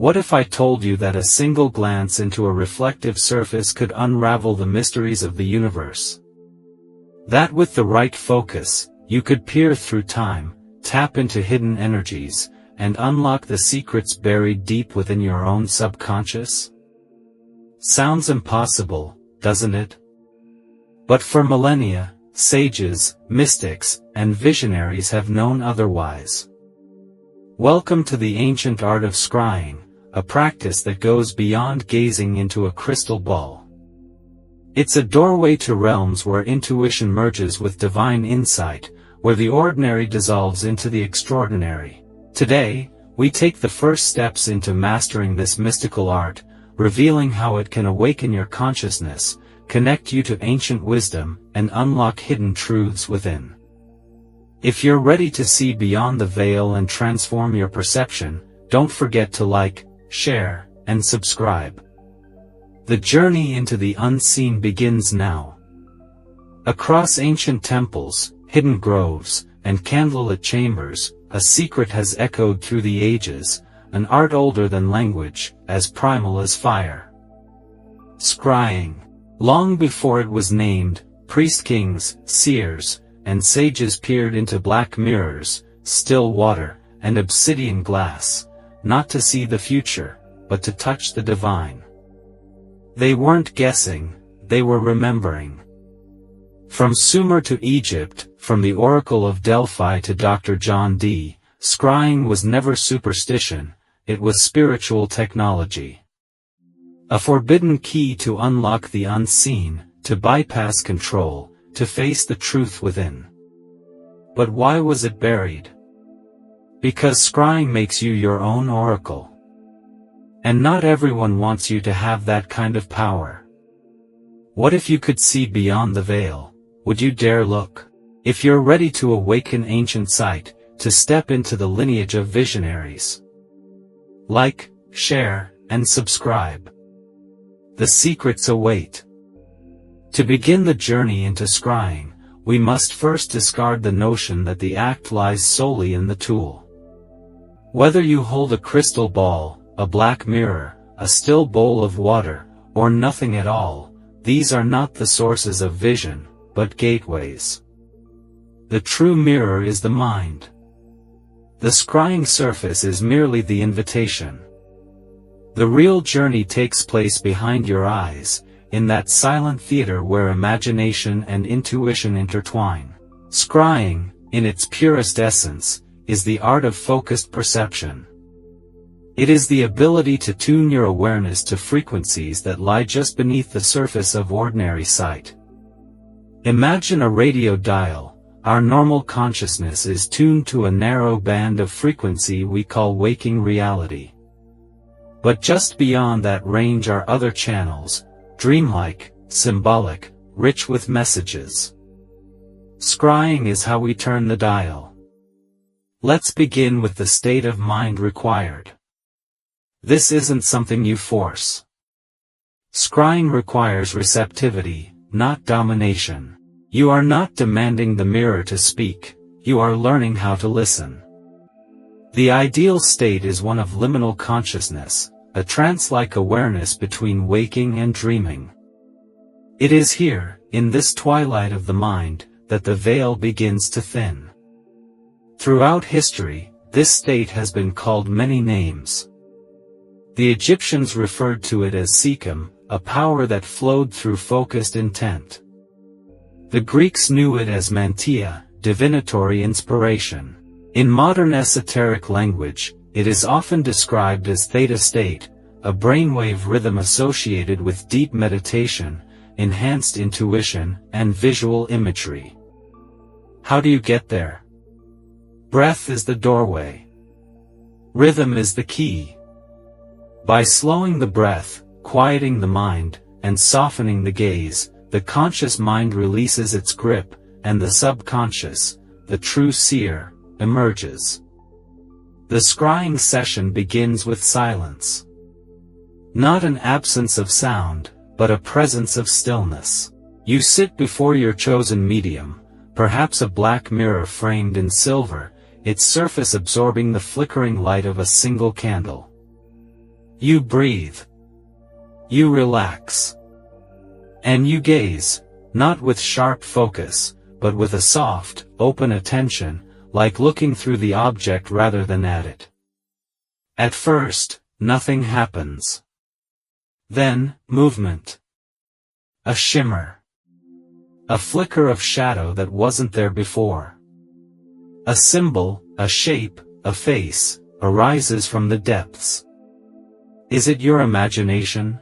What if I told you that a single glance into a reflective surface could unravel the mysteries of the universe? That with the right focus, you could peer through time, tap into hidden energies, and unlock the secrets buried deep within your own subconscious? Sounds impossible, doesn't it? But for millennia, sages, mystics, and visionaries have known otherwise. Welcome to the ancient art of scrying, a practice that goes beyond gazing into a crystal ball. It's a doorway to realms where intuition merges with divine insight, where the ordinary dissolves into the extraordinary. Today, we take the first steps into mastering this mystical art, revealing how it can awaken your consciousness, connect you to ancient wisdom, and unlock hidden truths within. If you're ready to see beyond the veil and transform your perception, don't forget to like, share, and subscribe. The journey into the unseen begins now. Across ancient temples, hidden groves, and candlelit chambers, a secret has echoed through the ages, an art older than language, as primal as fire. Scrying. Long before it was named, priest-kings, seers, and sages peered into black mirrors, still water, and obsidian glass, not to see the future, but to touch the divine. They weren't guessing, they were remembering. From Sumer to Egypt, from the Oracle of Delphi to Dr. John Dee, scrying was never superstition, it was spiritual technology. A forbidden key to unlock the unseen, to bypass control, to face the truth within. But why was it buried? Because scrying makes you your own oracle. And not everyone wants you to have that kind of power. What if you could see beyond the veil? Would you dare look? If you're ready to awaken ancient sight, to step into the lineage of visionaries. Like, share, and subscribe. The secrets await. To begin the journey into scrying, we must first discard the notion that the act lies solely in the tool. Whether you hold a crystal ball, a black mirror, a still bowl of water, or nothing at all, these are not the sources of vision, but gateways. The true mirror is the mind. The scrying surface is merely the invitation. The real journey takes place behind your eyes, in that silent theater where imagination and intuition intertwine. Scrying, in its purest essence, is the art of focused perception. It is the ability to tune your awareness to frequencies that lie just beneath the surface of ordinary sight. Imagine a radio dial. Our normal consciousness is tuned to a narrow band of frequency we call waking reality. But just beyond that range are other channels, dreamlike, symbolic, rich with messages. Scrying is how we turn the dial. Let's begin with the state of mind required. This isn't something you force. Scrying requires receptivity, not domination. You are not demanding the mirror to speak, you are learning how to listen. The ideal state is one of liminal consciousness, a trance-like awareness between waking and dreaming. It is here, in this twilight of the mind, that the veil begins to thin. Throughout history, this state has been called many names. The Egyptians referred to it as Sikkim, a power that flowed through focused intent. The Greeks knew it as mantia, divinatory inspiration. In modern esoteric language, it is often described as theta state, a brainwave rhythm associated with deep meditation, enhanced intuition, and visual imagery. How do you get there? Breath is the doorway. Rhythm is the key. By slowing the breath, quieting the mind, and softening the gaze, the conscious mind releases its grip, and the subconscious, the true seer, emerges. The scrying session begins with silence. Not an absence of sound, but a presence of stillness. You sit before your chosen medium, perhaps a black mirror framed in silver, its surface absorbing the flickering light of a single candle. You breathe. You relax. And you gaze, not with sharp focus, but with a soft, open attention, like looking through the object rather than at it. At first, nothing happens. Then, movement. A shimmer. A flicker of shadow that wasn't there before. A symbol, a shape, a face, arises from the depths. Is it your imagination?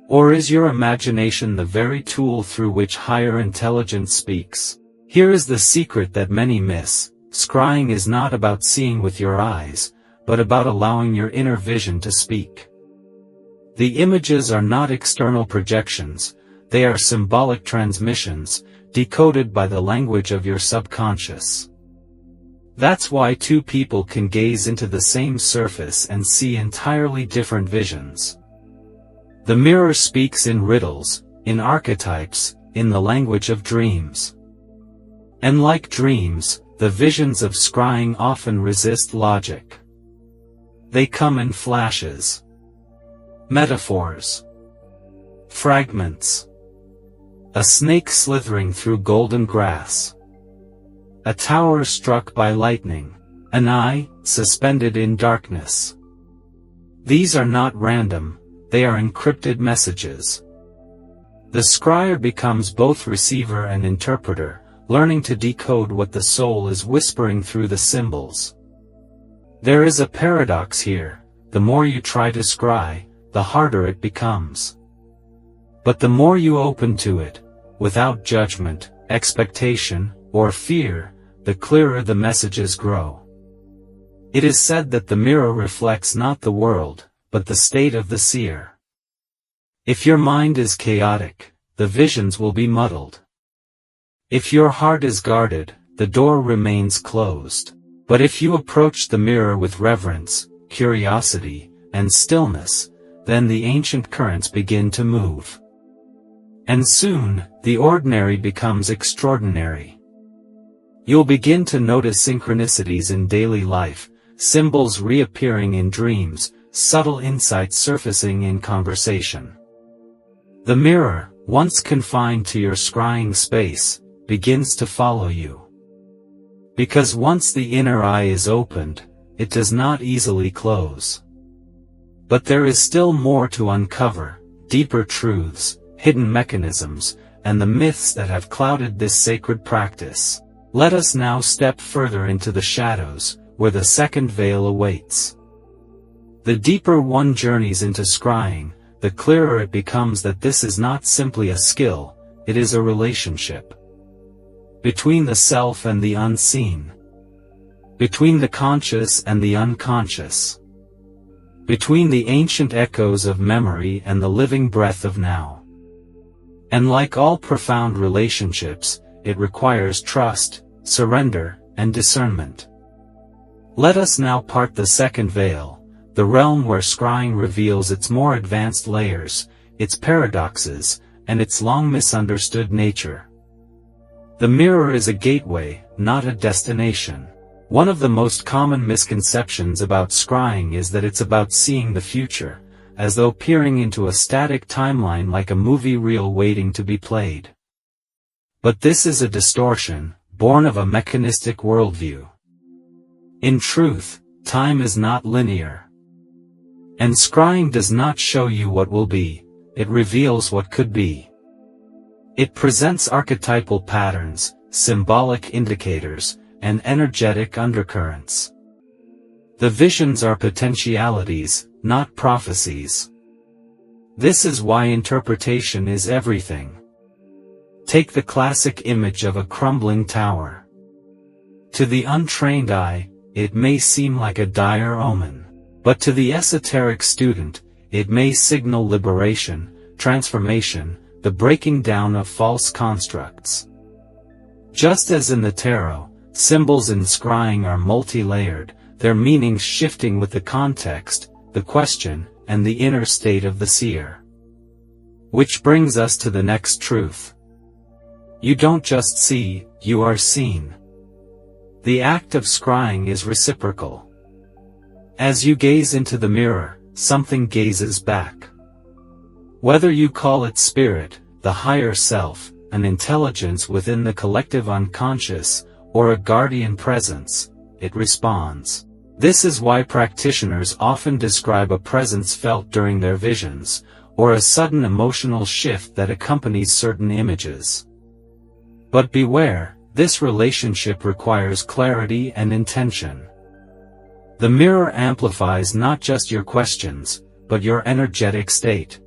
Or is your imagination the very tool through which higher intelligence speaks? Here is the secret that many miss. Scrying is not about seeing with your eyes, but about allowing your inner vision to speak. The images are not external projections, they are symbolic transmissions, decoded by the language of your subconscious. That's why two people can gaze into the same surface and see entirely different visions. The mirror speaks in riddles, in archetypes, in the language of dreams. And like dreams, the visions of scrying often resist logic. They come in flashes. Metaphors. Fragments. A snake slithering through golden grass. A tower struck by lightning. An eye, suspended in darkness. These are not random, they are encrypted messages. The scryer becomes both receiver and interpreter, learning to decode what the soul is whispering through the symbols. There is a paradox here: the more you try to scry, the harder it becomes. But the more you open to it, without judgment, expectation, or fear, the clearer the messages grow. It is said that the mirror reflects not the world, but the state of the seer. If your mind is chaotic, the visions will be muddled. If your heart is guarded, the door remains closed. But if you approach the mirror with reverence, curiosity, and stillness, then the ancient currents begin to move. And soon, the ordinary becomes extraordinary. You'll begin to notice synchronicities in daily life, symbols reappearing in dreams, subtle insights surfacing in conversation. The mirror, once confined to your scrying space, begins to follow you. Because once the inner eye is opened, it does not easily close. But there is still more to uncover, deeper truths, hidden mechanisms, and the myths that have clouded this sacred practice. Let us now step further into the shadows, where the second veil awaits. The deeper one journeys into scrying, the clearer it becomes that this is not simply a skill, it is a relationship. Between the self and the unseen. Between the conscious and the unconscious. Between the ancient echoes of memory and the living breath of now. And like all profound relationships, it requires trust, surrender, and discernment. Let us now part the second veil, the realm where scrying reveals its more advanced layers, its paradoxes, and its long misunderstood nature. The mirror is a gateway, not a destination. One of the most common misconceptions about scrying is that it's about seeing the future, as though peering into a static timeline like a movie reel waiting to be played. But this is a distortion, born of a mechanistic worldview. In truth, time is not linear. And scrying does not show you what will be, it reveals what could be. It presents archetypal patterns, symbolic indicators, and energetic undercurrents. The visions are potentialities, not prophecies. This is why interpretation is everything. Take the classic image of a crumbling tower. To the untrained eye, it may seem like a dire omen. But to the esoteric student, it may signal liberation, transformation, the breaking down of false constructs. Just as in the tarot, symbols in scrying are multi-layered, their meanings shifting with the context, the question, and the inner state of the seer. Which brings us to the next truth. You don't just see, you are seen. The act of scrying is reciprocal. As you gaze into the mirror, something gazes back. Whether you call it spirit, the higher self, an intelligence within the collective unconscious, or a guardian presence, it responds. This is why practitioners often describe a presence felt during their visions, or a sudden emotional shift that accompanies certain images. But beware, this relationship requires clarity and intention. The mirror amplifies not just your questions, but your energetic state.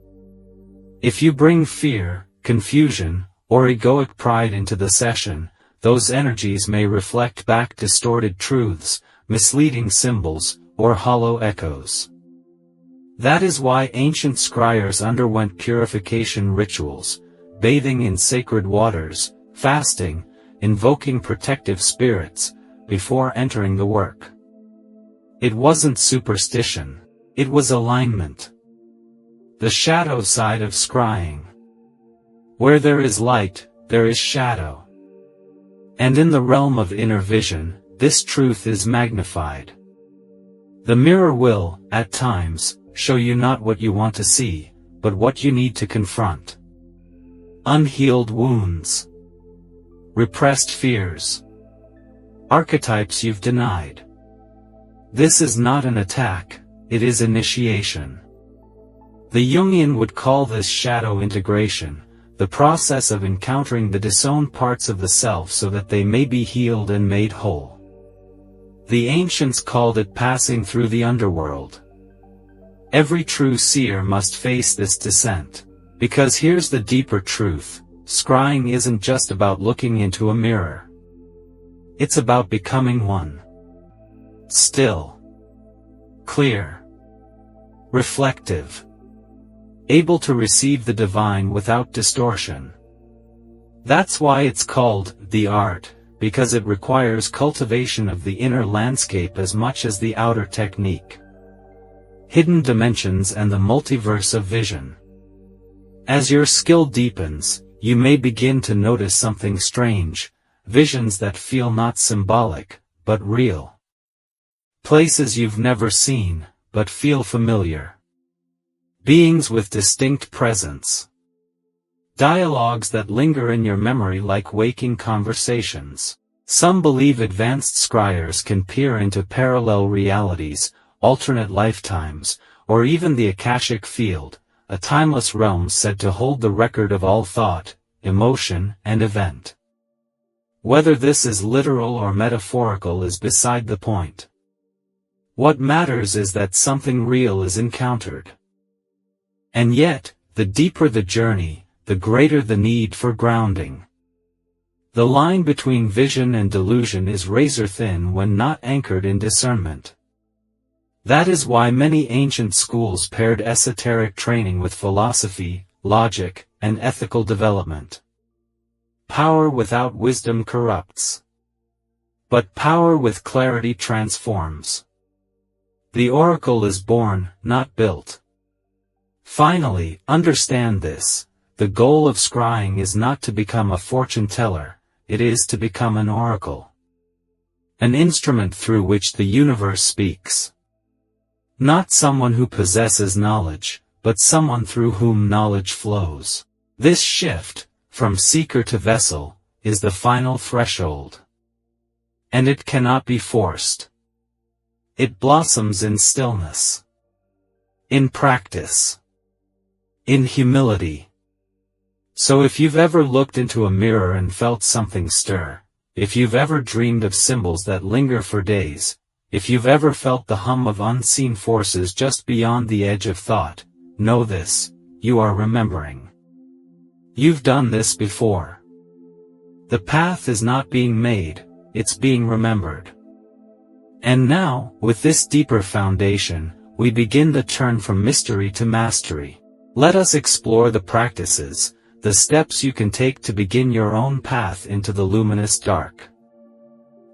If you bring fear, confusion, or egoic pride into the session, those energies may reflect back distorted truths, misleading symbols, or hollow echoes. That is why ancient scryers underwent purification rituals, bathing in sacred waters, fasting, invoking protective spirits, before entering the work. It wasn't superstition, it was alignment. The shadow side of scrying. Where there is light, there is shadow. And in the realm of inner vision, this truth is magnified. The mirror will, at times, show you not what you want to see, but what you need to confront. Unhealed wounds. Repressed fears. Archetypes you've denied. This is not an attack, it is initiation. The Jungian would call this shadow integration, the process of encountering the disowned parts of the self so that they may be healed and made whole. The ancients called it passing through the underworld. Every true seer must face this descent. Because here's the deeper truth, scrying isn't just about looking into a mirror. It's about becoming one. Still. Clear. Reflective. Able to receive the divine without distortion. That's why it's called the art, because it requires cultivation of the inner landscape as much as the outer technique. Hidden dimensions and the multiverse of vision. As your skill deepens, you may begin to notice something strange, visions that feel not symbolic, but real. Places you've never seen, but feel familiar. Beings with distinct presence. Dialogues that linger in your memory like waking conversations. Some believe advanced scryers can peer into parallel realities, alternate lifetimes, or even the Akashic field, a timeless realm said to hold the record of all thought, emotion, and event. Whether this is literal or metaphorical is beside the point. What matters is that something real is encountered. And yet, the deeper the journey, the greater the need for grounding. The line between vision and delusion is razor thin when not anchored in discernment. That is why many ancient schools paired esoteric training with philosophy, logic, and ethical development. Power without wisdom corrupts. But power with clarity transforms. The oracle is born, not built. Finally, understand this. The goal of scrying is not to become a fortune teller, it is to become an oracle. An instrument through which the universe speaks. Not someone who possesses knowledge, but someone through whom knowledge flows. This shift, from seeker to vessel, is the final threshold. And it cannot be forced. It blossoms in stillness. In practice. In humility. So if you've ever looked into a mirror and felt something stir, if you've ever dreamed of symbols that linger for days, if you've ever felt the hum of unseen forces just beyond the edge of thought, know this, you are remembering. You've done this before. The path is not being made, it's being remembered. And now, with this deeper foundation, we begin the turn from mystery to mastery. Let us explore the practices, the steps you can take to begin your own path into the luminous dark.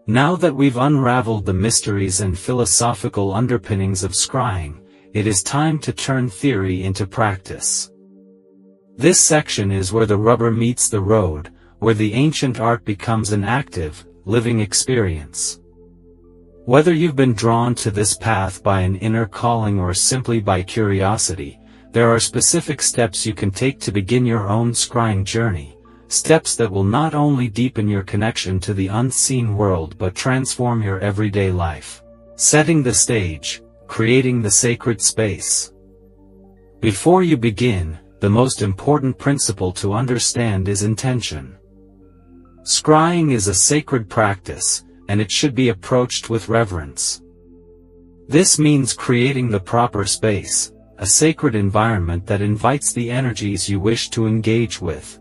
Now that we've unraveled the mysteries and philosophical underpinnings of scrying, it is time to turn theory into practice. This section is where the rubber meets the road, where the ancient art becomes an active, living experience. Whether you've been drawn to this path by an inner calling or simply by curiosity, there are specific steps you can take to begin your own scrying journey, steps that will not only deepen your connection to the unseen world but transform your everyday life. Setting the stage, creating the sacred space. Before you begin, the most important principle to understand is intention. Scrying is a sacred practice, and it should be approached with reverence. This means creating the proper space, a sacred environment that invites the energies you wish to engage with.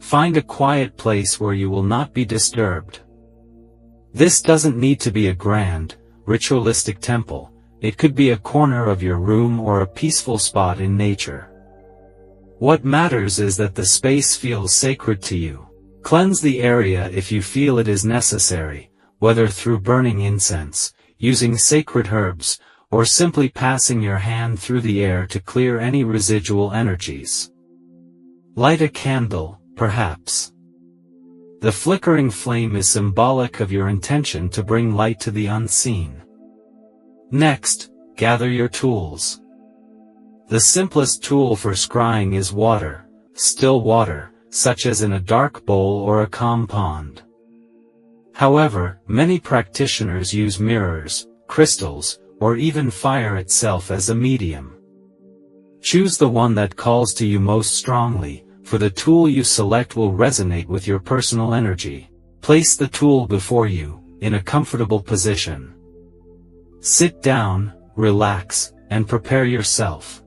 Find a quiet place where you will not be disturbed. This doesn't need to be a grand, ritualistic temple. It could be a corner of your room or a peaceful spot in nature. What matters is that the space feels sacred to you. Cleanse the area if you feel it is necessary, whether through burning incense, using sacred herbs, or simply passing your hand through the air to clear any residual energies. Light a candle, perhaps. The flickering flame is symbolic of your intention to bring light to the unseen. Next, gather your tools. The simplest tool for scrying is water, still water, such as in a dark bowl or a calm pond. However, many practitioners use mirrors, crystals, or even fire itself as a medium. Choose the one that calls to you most strongly, for the tool you select will resonate with your personal energy. Place the tool before you, in a comfortable position. Sit down, relax, and prepare yourself.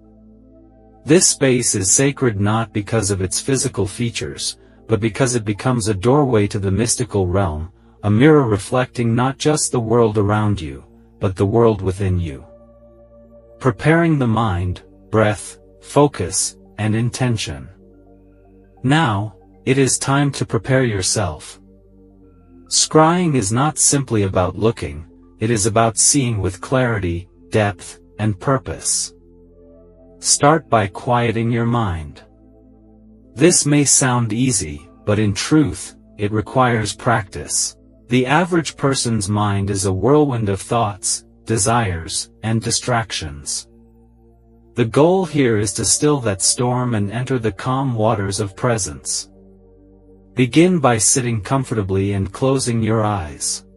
This space is sacred not because of its physical features, but because it becomes a doorway to the mystical realm, a mirror reflecting not just the world around you, but the world within you. Preparing the mind, breath, focus, and intention. Now, it is time to prepare yourself. Scrying is not simply about looking, it is about seeing with clarity, depth, and purpose. Start by quieting your mind. This may sound easy, but in truth, it requires practice. The average person's mind is a whirlwind of thoughts, desires, and distractions. The goal here is to still that storm and enter the calm waters of presence. Begin by sitting comfortably and closing your eyes.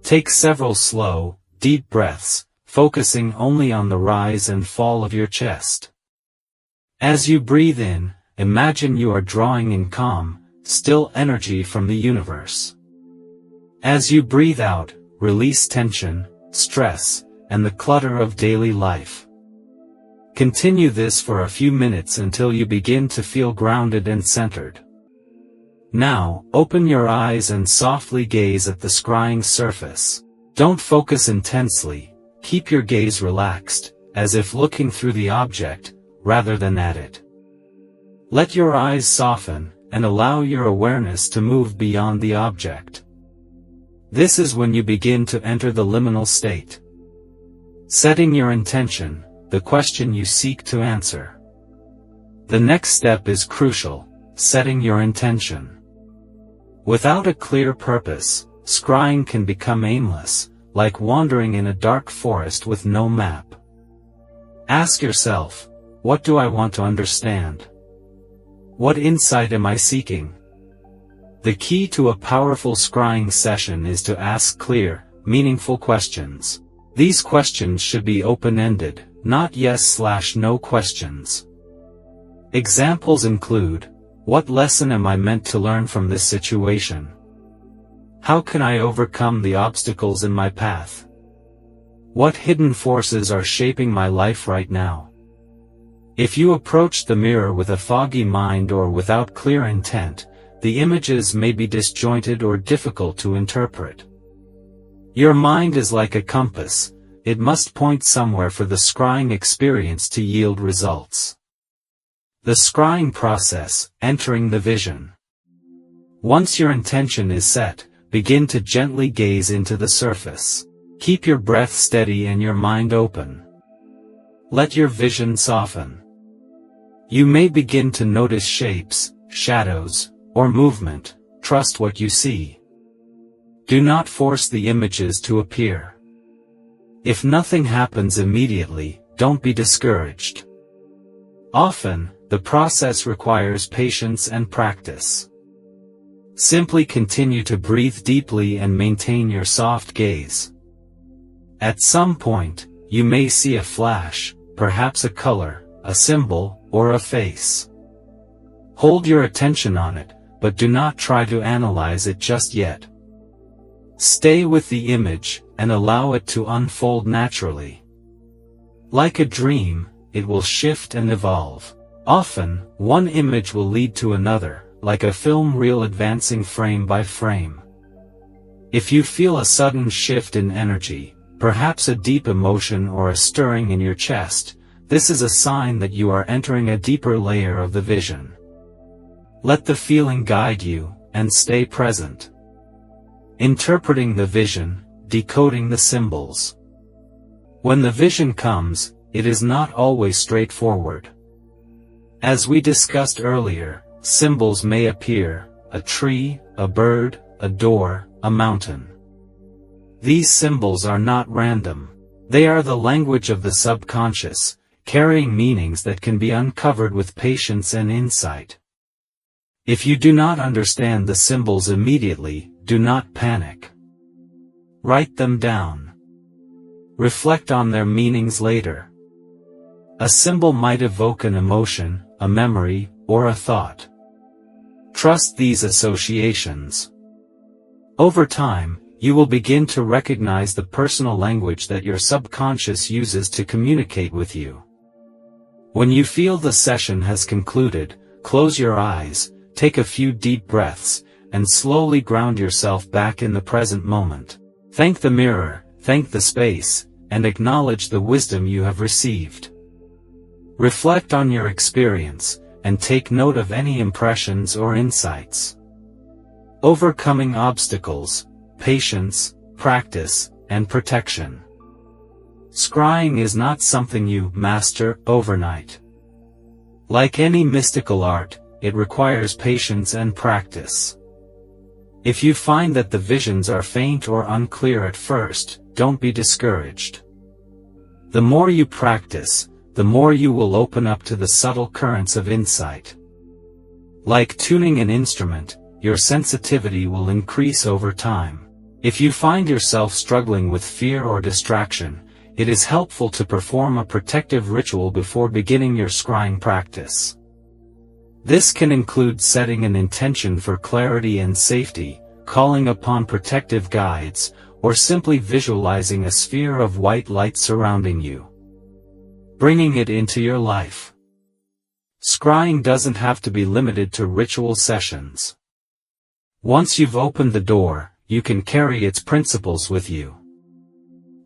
Take several slow, deep breaths, focusing only on the rise and fall of your chest. As you breathe in, imagine you are drawing in calm, still energy from the universe. As you breathe out, release tension, stress, and the clutter of daily life. Continue this for a few minutes until you begin to feel grounded and centered. Now, open your eyes and softly gaze at the scrying surface. Don't focus intensely, keep your gaze relaxed, as if looking through the object, rather than at it. Let your eyes soften, and allow your awareness to move beyond the object. This is when you begin to enter the liminal state. Setting your intention, the question you seek to answer. The next step is crucial, setting your intention. Without a clear purpose, scrying can become aimless, like wandering in a dark forest with no map. Ask yourself, what do I want to understand? What insight am I seeking? The key to a powerful scrying session is to ask clear, meaningful questions. These questions should be open-ended, not yes/no questions. Examples include, what lesson am I meant to learn from this situation? How can I overcome the obstacles in my path? What hidden forces are shaping my life right now? If you approach the mirror with a foggy mind or without clear intent, the images may be disjointed or difficult to interpret. Your mind is like a compass, it must point somewhere for the scrying experience to yield results. The scrying process, entering the vision. Once your intention is set, begin to gently gaze into the surface. Keep your breath steady and your mind open. Let your vision soften. You may begin to notice shapes, shadows, or movement. Trust what you see. Do not force the images to appear. If nothing happens immediately, don't be discouraged. Often, the process requires patience and practice. Simply continue to breathe deeply and maintain your soft gaze. At some point, you may see a flash, perhaps a color, a symbol, or a face. Hold your attention on it, but do not try to analyze it just yet. Stay with the image, and allow it to unfold naturally. Like a dream, it will shift and evolve. Often, one image will lead to another, like a film reel advancing frame by frame. If you feel a sudden shift in energy, perhaps a deep emotion or a stirring in your chest, this is a sign that you are entering a deeper layer of the vision. Let the feeling guide you, and stay present. Interpreting the vision, decoding the symbols. When the vision comes, it is not always straightforward. As we discussed earlier, symbols may appear: a tree, a bird, a door, a mountain. These symbols are not random. They are the language of the subconscious, carrying meanings that can be uncovered with patience and insight. If you do not understand the symbols immediately, do not panic. Write them down. Reflect on their meanings later. A symbol might evoke an emotion, a memory, or a thought. Trust these associations. Over time, you will begin to recognize the personal language that your subconscious uses to communicate with you. When you feel the session has concluded, close your eyes, take a few deep breaths, and slowly ground yourself back in the present moment. Thank the mirror, thank the space, and acknowledge the wisdom you have received. Reflect on your experience, and take note of any impressions or insights. Overcoming obstacles, patience, practice, and protection. Scrying is not something you master overnight. Like any mystical art, it requires patience and practice. If you find that the visions are faint or unclear at first, don't be discouraged. The more you practice, the more you will open up to the subtle currents of insight. Like tuning an instrument, your sensitivity will increase over time. If you find yourself struggling with fear or distraction, it is helpful to perform a protective ritual before beginning your scrying practice. This can include setting an intention for clarity and safety, calling upon protective guides, or simply visualizing a sphere of white light surrounding you. Bringing it into your life. Scrying doesn't have to be limited to ritual sessions. Once you've opened the door, you can carry its principles with you.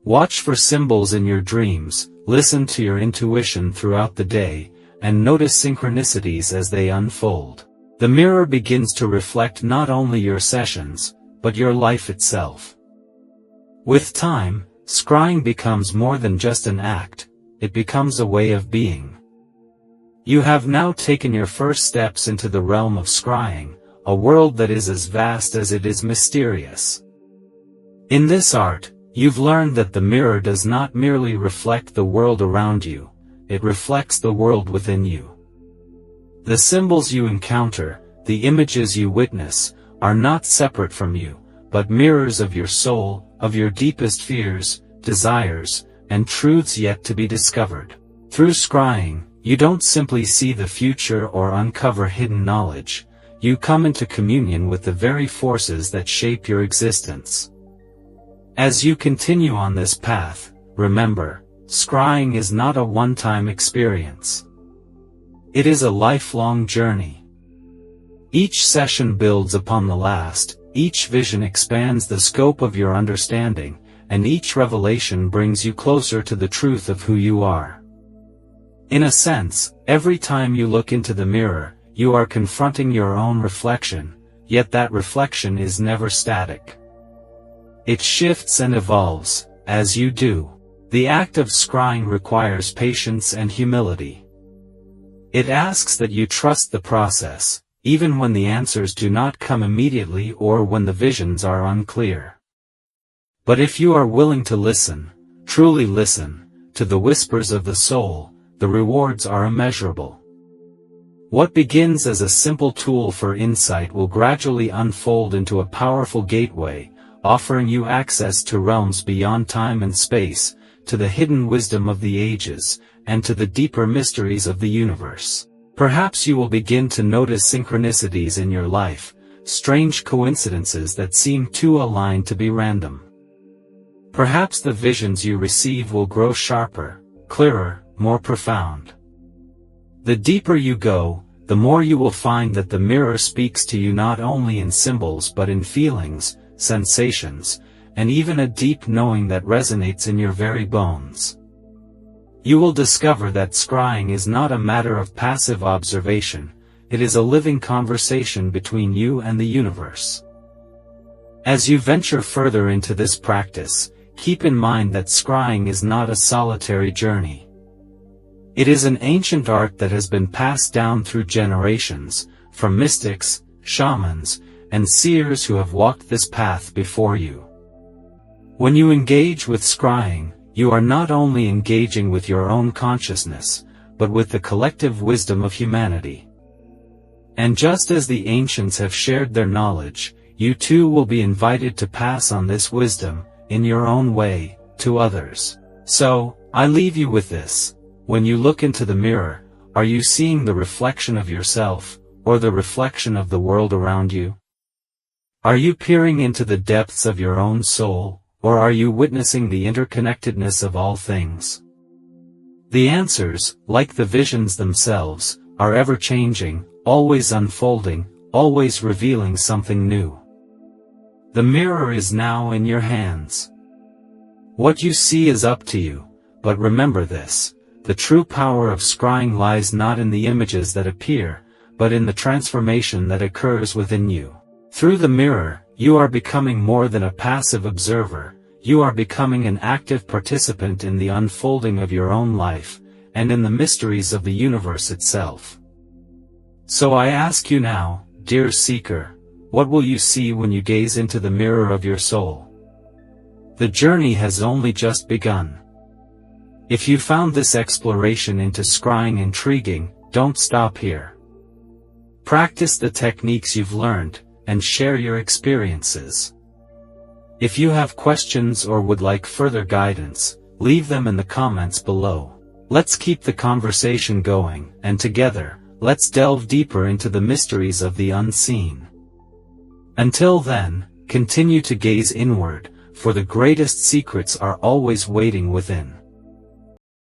Watch for symbols in your dreams, listen to your intuition throughout the day, and notice synchronicities as they unfold. The mirror begins to reflect not only your sessions, but your life itself. With time, scrying becomes more than just an act, it becomes a way of being. You have now taken your first steps into the realm of scrying, a world that is as vast as it is mysterious. In this art, you've learned that the mirror does not merely reflect the world around you, it reflects the world within you. The symbols you encounter, the images you witness, are not separate from you, but mirrors of your soul, of your deepest fears, desires, and truths yet to be discovered. Through scrying, you don't simply see the future or uncover hidden knowledge, you come into communion with the very forces that shape your existence. As you continue on this path, remember, scrying is not a one-time experience. It is a lifelong journey. Each session builds upon the last, each vision expands the scope of your understanding, and each revelation brings you closer to the truth of who you are. In a sense, every time you look into the mirror, you are confronting your own reflection, yet that reflection is never static. It shifts and evolves, as you do. The act of scrying requires patience and humility. It asks that you trust the process, even when the answers do not come immediately or when the visions are unclear. But if you are willing to listen, truly listen, to the whispers of the soul, the rewards are immeasurable. What begins as a simple tool for insight will gradually unfold into a powerful gateway, offering you access to realms beyond time and space, to the hidden wisdom of the ages, and to the deeper mysteries of the universe. Perhaps you will begin to notice synchronicities in your life, strange coincidences that seem too aligned to be random. Perhaps the visions you receive will grow sharper, clearer, more profound. The deeper you go, the more you will find that the mirror speaks to you not only in symbols but in feelings, sensations, and even a deep knowing that resonates in your very bones. You will discover that scrying is not a matter of passive observation, it is a living conversation between you and the universe. As you venture further into this practice, keep in mind that scrying is not a solitary journey. It is an ancient art that has been passed down through generations, from mystics, shamans, and seers who have walked this path before you. When you engage with scrying, you are not only engaging with your own consciousness, but with the collective wisdom of humanity. And just as the ancients have shared their knowledge, you too will be invited to pass on this wisdom, in your own way, to others. So, I leave you with this. When you look into the mirror, are you seeing the reflection of yourself, or the reflection of the world around you? Are you peering into the depths of your own soul, or are you witnessing the interconnectedness of all things? The answers, like the visions themselves, are ever-changing, always unfolding, always revealing something new. The mirror is now in your hands. What you see is up to you, but remember this. The true power of scrying lies not in the images that appear, but in the transformation that occurs within you. Through the mirror, you are becoming more than a passive observer, you are becoming an active participant in the unfolding of your own life, and in the mysteries of the universe itself. So I ask you now, dear seeker, what will you see when you gaze into the mirror of your soul? The journey has only just begun. If you found this exploration into scrying intriguing, don't stop here. Practice the techniques you've learned, and share your experiences. If you have questions or would like further guidance, leave them in the comments below. Let's keep the conversation going, and together, let's delve deeper into the mysteries of the unseen. Until then, continue to gaze inward, for the greatest secrets are always waiting within.